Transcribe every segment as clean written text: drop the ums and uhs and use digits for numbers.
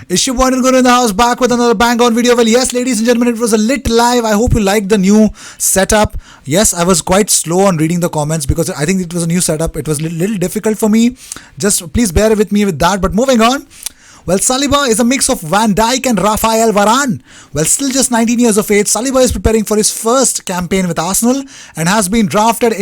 Issue Point and Guru in the house, back with another bang on video. Well, yes, ladies and gentlemen, it was a lit live. I hope you liked the new setup. Yes, I was quite slow on reading the comments because I think it was a new setup. It was a little difficult for me. Just please bear with me with that. But moving on. Well, Saliba is a mix of Van Dijk and Rafael Varane. Well, still just 19 years of age, Saliba is preparing for his first campaign with Arsenal and has been drafted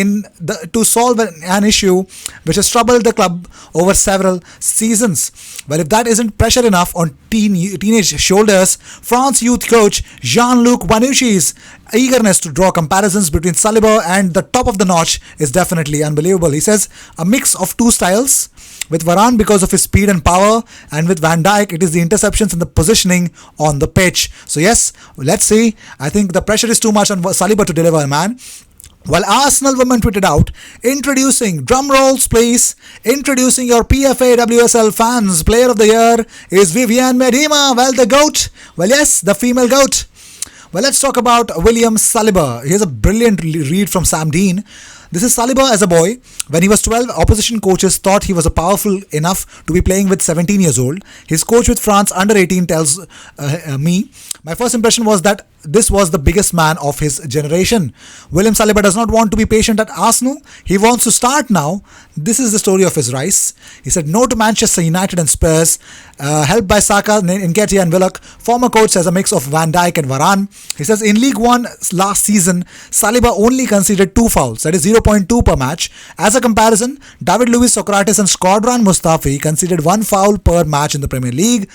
to solve an issue which has troubled the club over several seasons. Well, if that isn't pressure enough on teenage shoulders, France youth coach Jean-Luc Bonucci's eagerness to draw comparisons between Saliba and the top of the notch is definitely unbelievable. He says a mix of two styles. With Varane because of his speed and power, and with Van Dijk, it is the interceptions and the positioning on the pitch. So yes, let's see. I think the pressure is too much on Saliba to deliver, man. Well, Arsenal women tweeted out, introducing, drum rolls please, introducing your PFA WSL fans. Player of the year is Viviane Miedema. Well, the GOAT. Well, yes, the female GOAT. Well, let's talk about William Saliba. Here's a brilliant read from Sam Dean. This is Saliba as a boy. When he was 12, opposition coaches thought he was powerful enough to be playing with 17 years old. His coach with France under 18 tells me, my first impression was that this was the biggest man of his generation. William Saliba does not want to be patient at Arsenal. He wants to start now. This is the story of his rise. He said no to Manchester United and Spurs, helped by Saka, Nketiah and Willock. Former coach says a mix of Van Dijk and Varane. He says in League One last season, Saliba only conceded 2 fouls, that is 0.2 per match. As a comparison, David Luiz, Socrates and Shkodran Mustafi conceded 1 foul per match in the Premier League,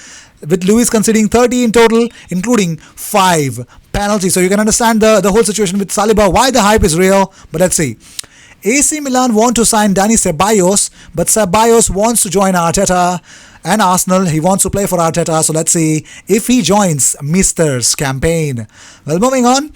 with Luiz conceding 30 in total, including 5 penalties. So you can understand the whole situation with Saliba, why the hype is real. But let's see. AC Milan want to sign Dani Ceballos, but Ceballos wants to join Arteta and Arsenal. He wants to play for Arteta. So let's see if he joins Mister's campaign. Well, moving on.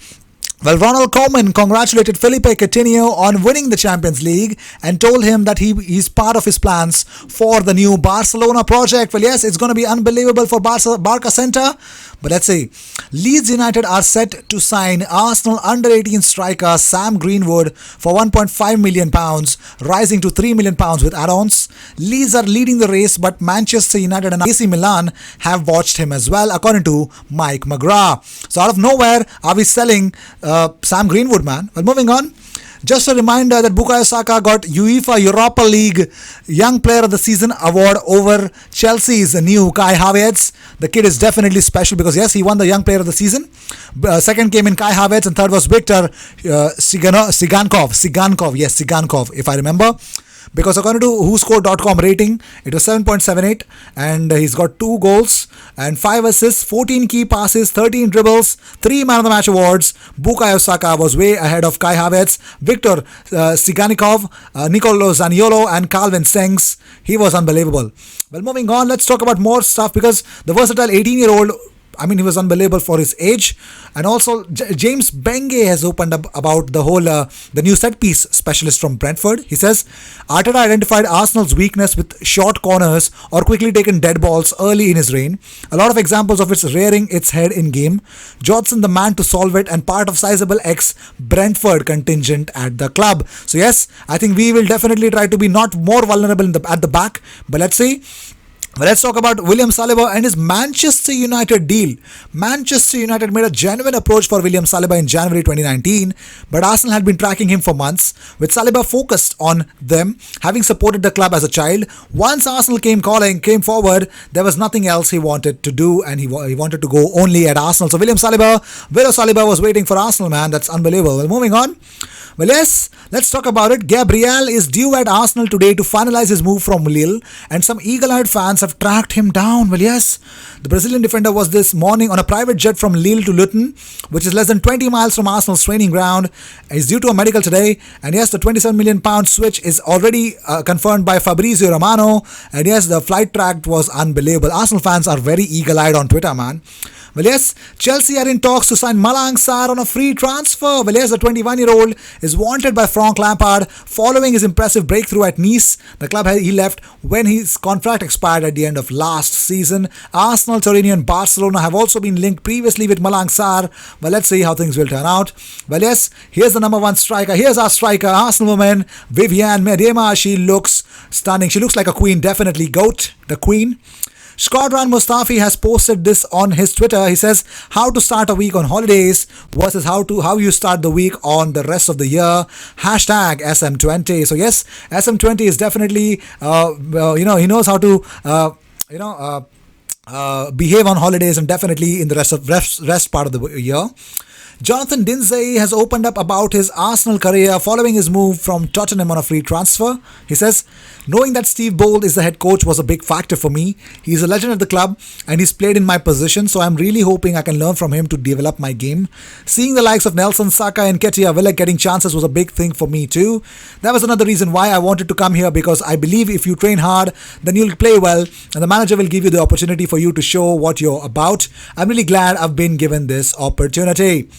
Well, Ronald Koeman congratulated Felipe Coutinho on winning the Champions League and told him that he's part of his plans for the new Barcelona project. Well, yes, it's going to be unbelievable for Barca Center. But let's see. Leeds United are set to sign Arsenal under-18 striker Sam Greenwood for £1.5 million, rising to £3 million with add-ons. Leeds are leading the race, but Manchester United and AC Milan have watched him as well, according to Mike McGrath. So out of nowhere, are we selling Sam Greenwood, man? Well, moving on. Just a reminder that Bukayo Saka got UEFA Europa League Young Player of the Season award over Chelsea's new Kai Havertz. The kid is definitely special because, yes, he won the Young Player of the Season. Second came in Kai Havertz and third was Victor Sigankov, if I remember. Because according to WhoScored.com rating, it was 7.78 and he's got 2 goals and 5 assists, 14 key passes, 13 dribbles, 3 Man of the Match awards. Bukayo Saka was way ahead of Kai Havertz, Victor Sigankov, Nicolo Zaniolo and Calvin Stengs. He was unbelievable. Well, moving on, let's talk about more stuff because the versatile 18-year-old, he was unbelievable for his age. And also, James Benge has opened up about the whole, the new set-piece specialist from Brentford. He says, Arteta identified Arsenal's weakness with short corners or quickly taken dead balls early in his reign. A lot of examples of its rearing its head in game. Jodson the man to solve it and part of sizable ex-Brentford contingent at the club. So yes, I think we will definitely try to be not more vulnerable at the back. But let's see. Well, let's talk about William Saliba and his Manchester United deal. Manchester United made a genuine approach for William Saliba in January 2019, but Arsenal had been tracking him for months, with Saliba focused on them, having supported the club as a child. Once Arsenal came forward, there was nothing else he wanted to do, and he wanted to go only at Arsenal. So William Saliba was waiting for Arsenal, man. That's unbelievable. Well, moving on. Well, yes, let's talk about it. Gabriel is due at Arsenal today to finalize his move from Lille, and some eagle-eyed fans have tracked him down. Well, yes, the Brazilian defender was this morning on a private jet from Lille to Luton, which is less than 20 miles from Arsenal's training ground. He's due to a medical today, and yes, the £27 million switch is already confirmed by Fabrizio Romano, and yes, the flight track was unbelievable. Arsenal fans are very eagle-eyed on Twitter, man. Well, yes, Chelsea are in talks to sign Malang Sarr on a free transfer. Well, yes, the 21-year-old is wanted by Frank Lampard following his impressive breakthrough at Nice. The club he left when his contract expired at the end of last season. Arsenal, Torino and Barcelona have also been linked previously with Malang Sarr. Well, let's see how things will turn out. Well, yes, here's the number 1 striker. Here's our striker, Arsenal woman, Viviane Miedema. She looks stunning. She looks like a queen, definitely. GOAT, the queen. Shkodran Mustafi has posted this on his Twitter. He says how to start a week on holidays versus how you start the week on the rest of the year. Hashtag SM20. So yes, SM20 is definitely he knows how to behave on holidays and definitely in the rest part of the year. Jonathan Dinsey has opened up about his Arsenal career following his move from Tottenham on a free transfer. He says, knowing that Steve Bold is the head coach was a big factor for me. He's a legend at the club and he's played in my position, so I'm really hoping I can learn from him to develop my game. Seeing the likes of Nelson Saka and Ketia Willock getting chances was a big thing for me too. That was another reason why I wanted to come here, because I believe if you train hard, then you'll play well and the manager will give you the opportunity for you to show what you're about. I'm really glad I've been given this opportunity.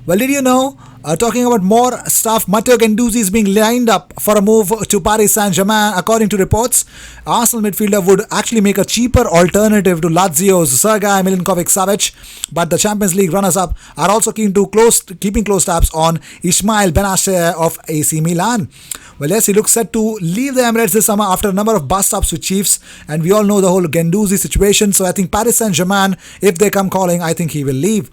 Well, did you know, talking about more stuff, Matteo Guendouzi is being lined up for a move to Paris Saint-Germain. According to reports, Arsenal midfielder would actually make a cheaper alternative to Lazio's Sergei Milinkovic-Savic, but the Champions League runners-up are also keeping close tabs on Ismail Benacer of AC Milan. Well, yes, he looks set to leave the Emirates this summer after a number of bust-ups with Chiefs, and we all know the whole Guendouzi situation, so I think Paris Saint-Germain, if they come calling, I think he will leave.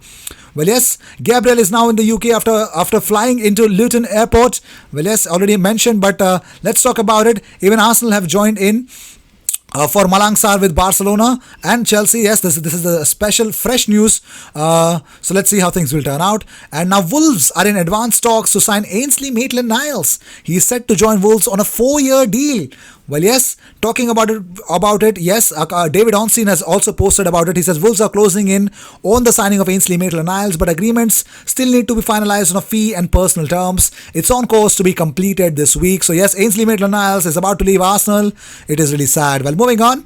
Well, yes, Gabriel is now in the UK after flying into Luton Airport. Well, yes, already mentioned, but let's talk about it. Even Arsenal have joined in for Malang Sarr with Barcelona and Chelsea. Yes, this is the special fresh news. So let's see how things will turn out. And now Wolves are in advanced talks to sign Ainsley Maitland-Niles. He is set to join Wolves on a 4-year deal. Well, yes, talking about it, yes, David Onstein has also posted about it. He says Wolves are closing in on the signing of Ainsley Maitland-Niles, but agreements still need to be finalized on a fee and personal terms. It's on course to be completed this week. So yes, Ainsley Maitland-Niles is about to leave Arsenal. It is really sad. Well, moving on.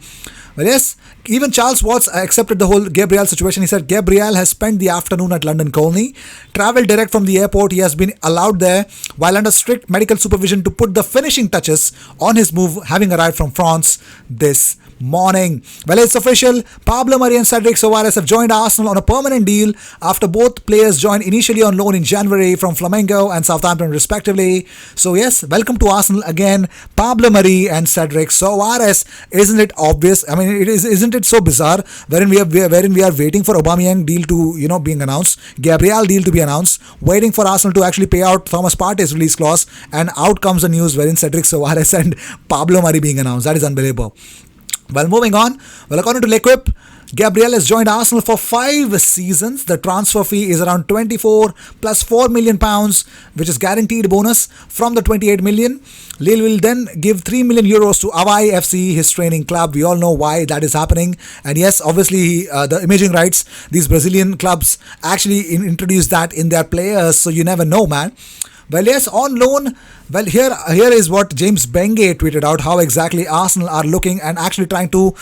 Well, yes, even Charles Watts accepted the whole Gabriel situation. He said Gabriel has spent the afternoon at London Colney, travelled direct from the airport. He has been allowed there while under strict medical supervision to put the finishing touches on his move, having arrived from France this morning. Well, it's official. Pablo Mari and Cedric Soares have joined Arsenal on a permanent deal after both players joined initially on loan in January from Flamengo and Southampton respectively. So yes, welcome to Arsenal again, Pablo Mari and Cedric Soares. Isn't it obvious? I mean, isn't it so bizarre wherein we are waiting for Aubameyang deal to being announced, Gabriel deal to be announced, waiting for Arsenal to actually pay out Thomas Partey's release clause, and out comes the news wherein Cedric Soares and Pablo Mari being announced. That is unbelievable. Well, moving on. Well, according to L'Equipe, Gabriel has joined Arsenal for 5 seasons. The transfer fee is around 24 plus £4 million, which is guaranteed bonus from the 28 million. Lille will then give 3 million euros to Hawaii FC, his training club. We all know why that is happening. And yes, obviously, the imaging rights, these Brazilian clubs actually introduce that in their players. So you never know, man. Well, yes, on loan. Well, here is what James Benge tweeted out, how exactly Arsenal are looking and actually trying to,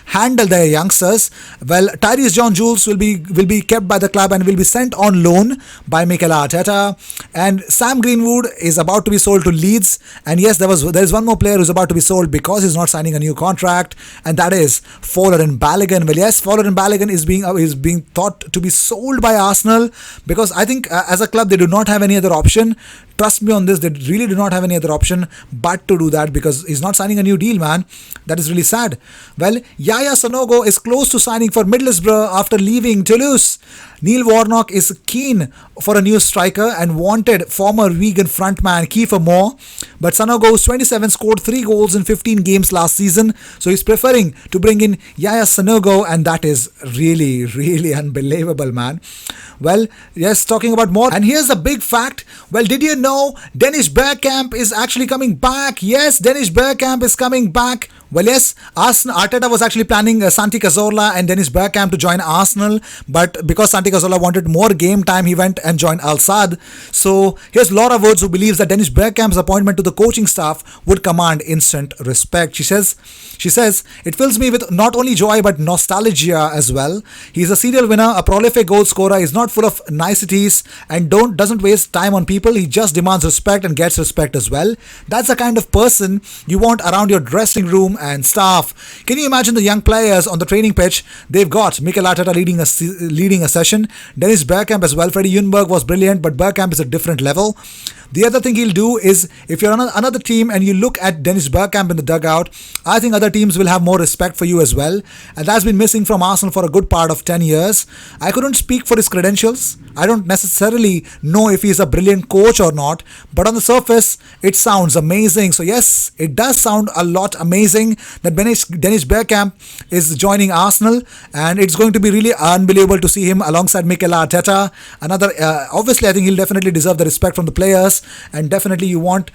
handle their youngsters. Well, Tyrese John-Jules will be kept by the club and will be sent on loan by Mikel Arteta. And Sam Greenwood is about to be sold to Leeds. And yes, there is one more player who's about to be sold because he's not signing a new contract, and that is Folarin Balogun. Well, yes, Folarin Balogun is being thought to be sold by Arsenal because I think as a club they do not have any other option. Trust me on this, they really do not have any other option but to do that because he's not signing a new deal, man. That is really sad. Well, Yaya Sanogo is close to signing for Middlesbrough after leaving Toulouse. Neil Warnock is keen for a new striker and wanted former Wigan frontman Kiefer Moore. But Sanogo, who's 27, scored 3 goals in 15 games last season. So he's preferring to bring in Yaya Sanogo, and that is really, really unbelievable, man. Well, yes, talking about more. And here's a big fact. Well, did you know Dennis Bergkamp is actually coming back? Yes, Dennis Bergkamp is coming back. Well, yes, Arteta was actually planning Santi Cazorla and Dennis Bergkamp to join Arsenal, but because Santi Cazorla wanted more game time, he went and joined Al Sadd. So here's Laura Woods, who believes that Dennis Bergkamp's appointment to the coaching staff would command instant respect. She says, it fills me with not only joy but nostalgia as well. He's a serial winner, a prolific goal scorer. He's not full of niceties and doesn't waste time on people. He just demands respect and gets respect as well. That's the kind of person you want around your dressing room and staff. Can you imagine the young players on the training pitch? They've got Mikel Arteta leading a session, Dennis Bergkamp as well. Freddie Ljungberg was brilliant, but Bergkamp is a different level. The other thing he'll do is, if you're on another team and you look at Dennis Bergkamp in the dugout, I think other teams will have more respect for you as well. And that's been missing from Arsenal for a good part of 10 years. I couldn't speak for his credentials. I don't necessarily know if he's a brilliant coach or not, but on the surface, it sounds amazing. So yes, it does sound a lot amazing that Dennis Bergkamp is joining Arsenal, and it's going to be really unbelievable to see him alongside Mikel Arteta. Obviously, I think he'll definitely deserve the respect from the players, and definitely you want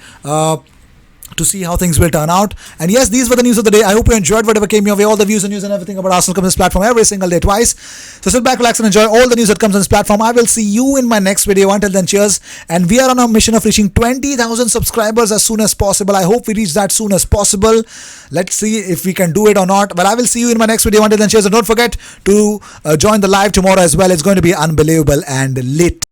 to see how things will turn out. And yes, these were the news of the day. I hope you enjoyed whatever came your way. All the views and news and everything about Arsenal comes on this platform every single day, twice. So sit back, relax, and enjoy all the news that comes on this platform. I will see you in my next video. Until then, cheers. And we are on a mission of reaching 20,000 subscribers as soon as possible. I hope we reach that soon as possible. Let's see if we can do it or not. But I will see you in my next video. Until then, cheers. And don't forget to join the live tomorrow as well. It's going to be unbelievable and lit.